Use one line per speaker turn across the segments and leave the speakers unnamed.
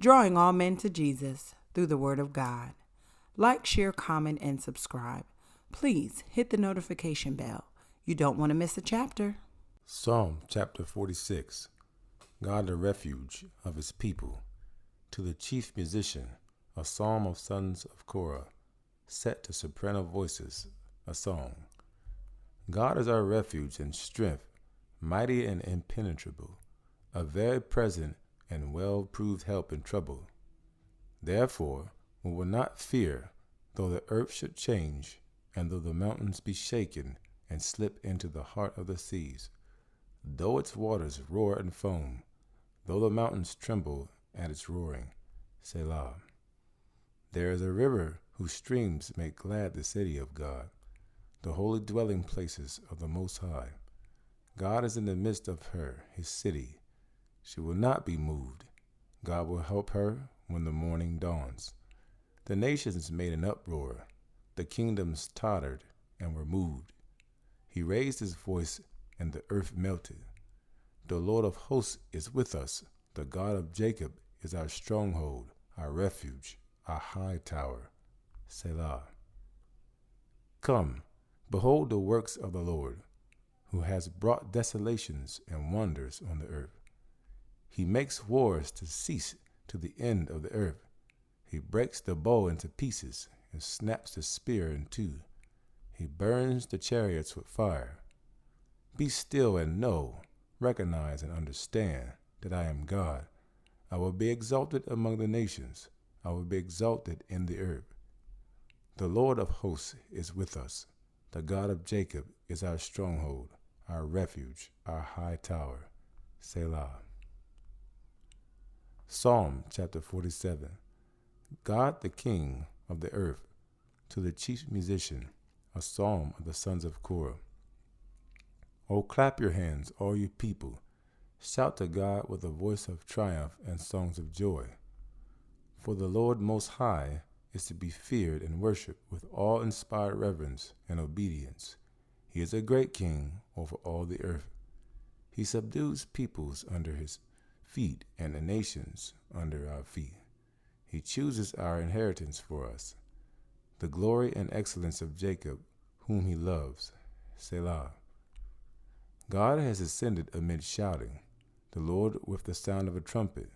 drawing all men to Jesus through the Word of God. Like, share, comment, and subscribe. Please hit the notification bell. You don't want to miss a chapter.
Psalm chapter 46. God the refuge of his people. To the chief musician, a psalm of sons of Korah, set to soprano voices, a song. God is our refuge and strength, mighty and impenetrable, a very present and well-proved help in trouble. Therefore we will not fear, though the earth should change, and though the mountains be shaken and slip into the heart of the seas, though its waters roar and foam, though the mountains tremble at its roaring. Selah. There is a river whose streams make glad the city of God, the holy dwelling places of the Most High. God is in the midst of her, his city. She will not be moved. God will help her when the morning dawns. The nations made an uproar. The kingdoms tottered and were moved. He raised his voice, and the earth melted. The Lord of hosts is with us. The God of Jacob is our stronghold, our refuge, our high tower. Selah. Come, behold the works of the Lord, who has brought desolations and wonders on the earth. He makes wars to cease to the end of the earth. He breaks the bow into pieces and snaps the spear in two. He burns the chariots with fire. Be still and know, recognize and understand that I am God. I will be exalted among the nations. I will be exalted in the earth. The Lord of hosts is with us. The God of Jacob is our stronghold, our refuge, our high tower. Selah. Psalm chapter 47. God the King of the earth, to the chief musician, a psalm of the sons of Korah. O clap your hands, all you people. Shout to God with a voice of triumph and songs of joy. For the Lord Most High is to be feared and worshipped with awe-inspired reverence and obedience. He is a great king over all the earth. He subdues peoples under his feet and the nations under our feet. He chooses our inheritance for us, the glory and excellence of Jacob, whom he loves. Selah. God has ascended amid shouting, the Lord with the sound of a trumpet.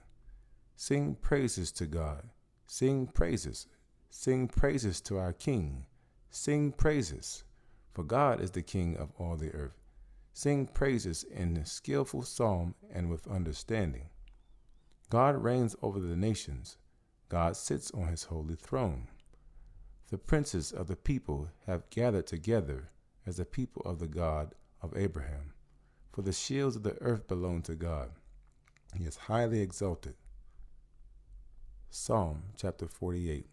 Sing praises to God. Sing praises. Sing praises to our King. Sing praises, for God is the King of all the earth. Sing praises in skillful psalm and with understanding. God reigns over the nations. God sits on his holy throne. The princes of the people have gathered together as the people of the God of Abraham. For the shields of the earth belong to God. He is highly exalted. Psalm chapter 48.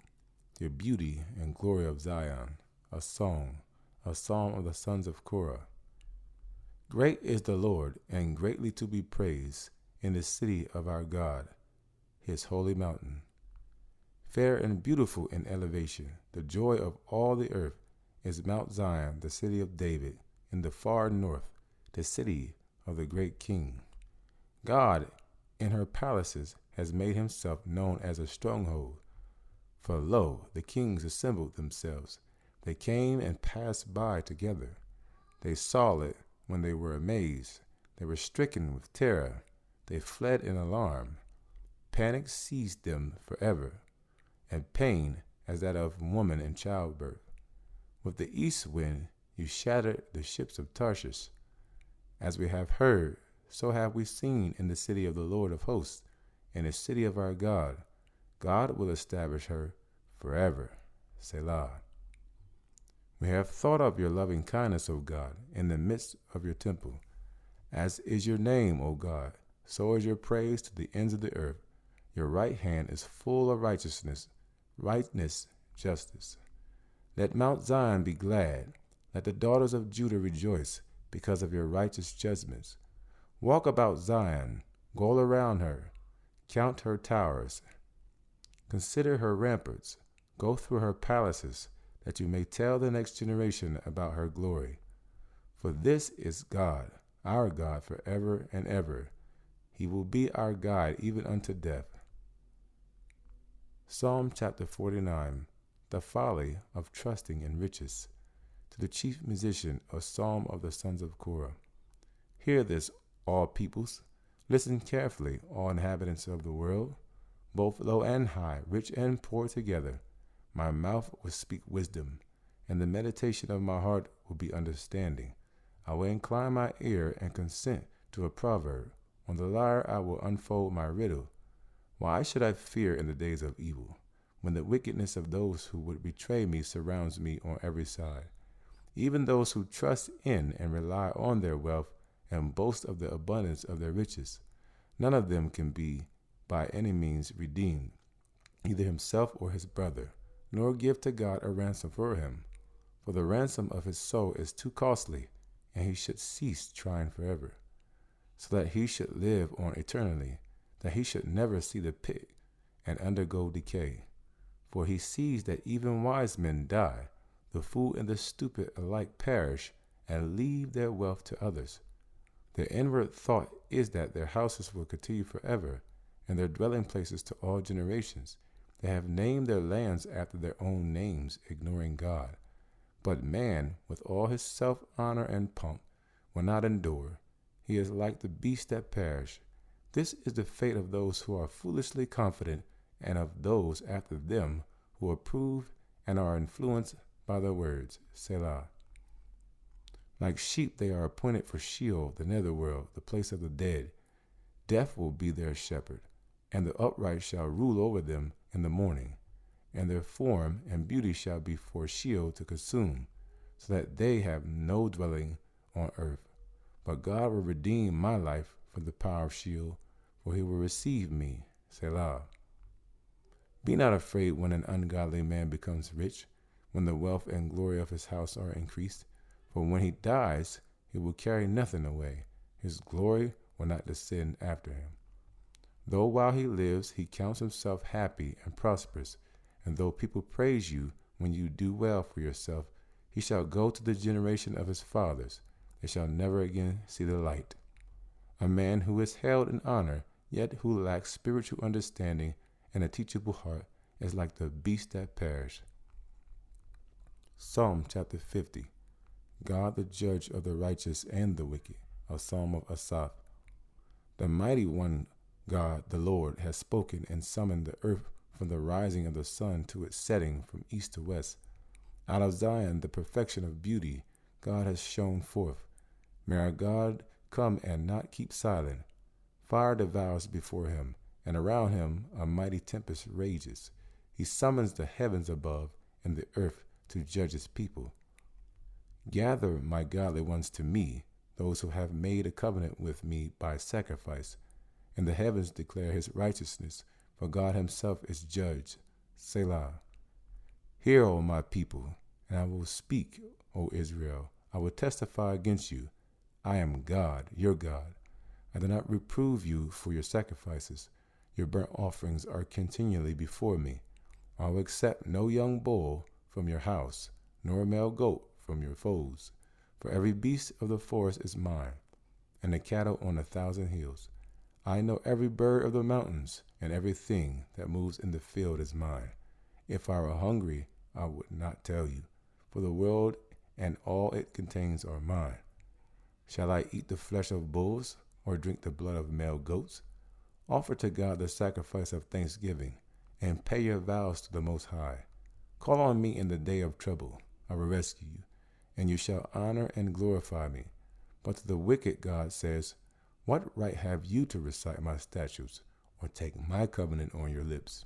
The beauty and glory of Zion, a song, a psalm of the sons of Korah. Great is the Lord, and greatly to be praised in the city of our God, his holy mountain. Fair and beautiful in elevation, the joy of all the earth is Mount Zion, the city of David, in the far north, the city of the great king. God, in her palaces, has made himself known as a stronghold. For lo, the kings assembled themselves. They came and passed by together. They saw it when they were amazed. They were stricken with terror. They fled in alarm. Panic seized them forever, and pain as that of a woman in childbirth. With the east wind you shattered the ships of Tarshish. As we have heard, so have we seen in the city of the Lord of hosts, in the city of our God. God will establish her forever. Selah. We have thought of your loving kindness, O God, in the midst of your temple. As is your name, O God, so is your praise to the ends of the earth. Your right hand is full of righteousness, justice. Let Mount Zion be glad. Let the daughters of Judah rejoice because of your righteous judgments. Walk about Zion, go around her, count her towers. Consider her ramparts, go through her palaces, that you may tell the next generation about her glory. For this is God, our God forever and ever. He will be our guide even unto death. Psalm chapter 49, the folly of trusting in riches. To the chief musician, a psalm of the sons of Korah. Hear this, all peoples. Listen carefully, all inhabitants of the world, both low and high, rich and poor together. My mouth will speak wisdom, and the meditation of my heart will be understanding. I will incline my ear and consent to a proverb. On the lyre I will unfold my riddle. Why should I fear in the days of evil, when the wickedness of those who would betray me surrounds me on every side? Even those who trust in and rely on their wealth and boast of the abundance of their riches, none of them can be by any means redeemed, either himself or his brother, nor give to God a ransom for him. For the ransom of his soul is too costly, and he should cease trying forever, so that he should live on eternally, that he should never see the pit and undergo decay. For he sees that even wise men die, the fool and the stupid alike perish and leave their wealth to others. Their inward thought is that their houses will continue forever, and their dwelling places to all generations. They have named their lands after their own names, ignoring God. But man, with all his self-honor and pomp, will not endure. He is like the beasts that perish. This is the fate of those who are foolishly confident, and of those after them who approve and are influenced by their words. Selah. Like sheep they are appointed for Sheol, the netherworld, the place of the dead. Death will be their shepherd, and the upright shall rule over them in the morning. And their form and beauty shall be for Sheol to consume, so that they have no dwelling on earth. But God will redeem my life from the power of Sheol, for he will receive me. Selah. Be not afraid when an ungodly man becomes rich, when the wealth and glory of his house are increased. For when he dies, he will carry nothing away. His glory will not descend after him. Though while he lives, he counts himself happy and prosperous, and though people praise you when you do well for yourself, he shall go to the generation of his fathers. They shall never again see the light. A man who is held in honor, yet who lacks spiritual understanding and a teachable heart, is like the beasts that perish. Psalm chapter 50. God the judge of the righteous and the wicked, a psalm of Asaph. The mighty one, God the Lord, has spoken and summoned the earth from the rising of the sun to its setting from east to west. Out of Zion, the perfection of beauty, God has shone forth. May our God come and not keep silent. Fire devours before him, and around him a mighty tempest rages. He summons the heavens above and the earth to judge his people. Gather my godly ones to me, those who have made a covenant with me by sacrifice. And the heavens declare his righteousness, for God himself is judge. Selah. Hear, O my people, and I will speak, O Israel. I will testify against you. I am God, your God. I do not reprove you for your sacrifices. Your burnt offerings are continually before me. I will accept no young bull from your house, nor a male goat from your foes. For every beast of the forest is mine, and the cattle on 1,000 hills. I know every bird of the mountains, and everything that moves in the field is mine. If I were hungry, I would not tell you, for the world and all it contains are mine. Shall I eat the flesh of bulls, or drink the blood of male goats? Offer to God the sacrifice of thanksgiving, and pay your vows to the Most High. Call on me in the day of trouble. I will rescue you, and you shall honor and glorify me. But to the wicked God says, what right have you to recite my statutes, or take my covenant on your lips?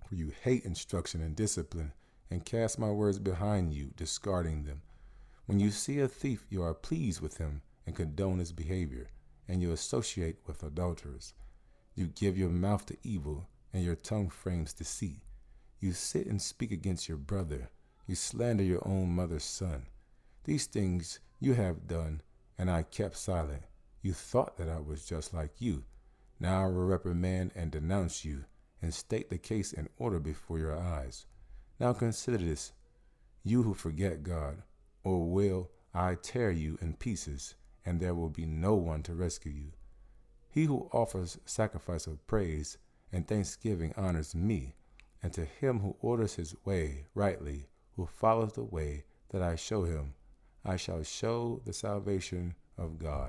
For you hate instruction and discipline, and cast my words behind you, discarding them. When you see a thief, you are pleased with him, and condone his behavior, and you associate with adulterers. You give your mouth to evil, and your tongue frames deceit. You sit and speak against your brother. You slander your own mother's son. These things you have done, and I kept silent. You thought that I was just like you. Now I will reprimand and denounce you, and state the case in order before your eyes. Now consider this, you who forget God, or will I tear you in pieces, and there will be no one to rescue you. He who offers sacrifice of praise and thanksgiving honors me, And to him who orders his way rightly, who follows the way that I show him, I shall show the salvation of God.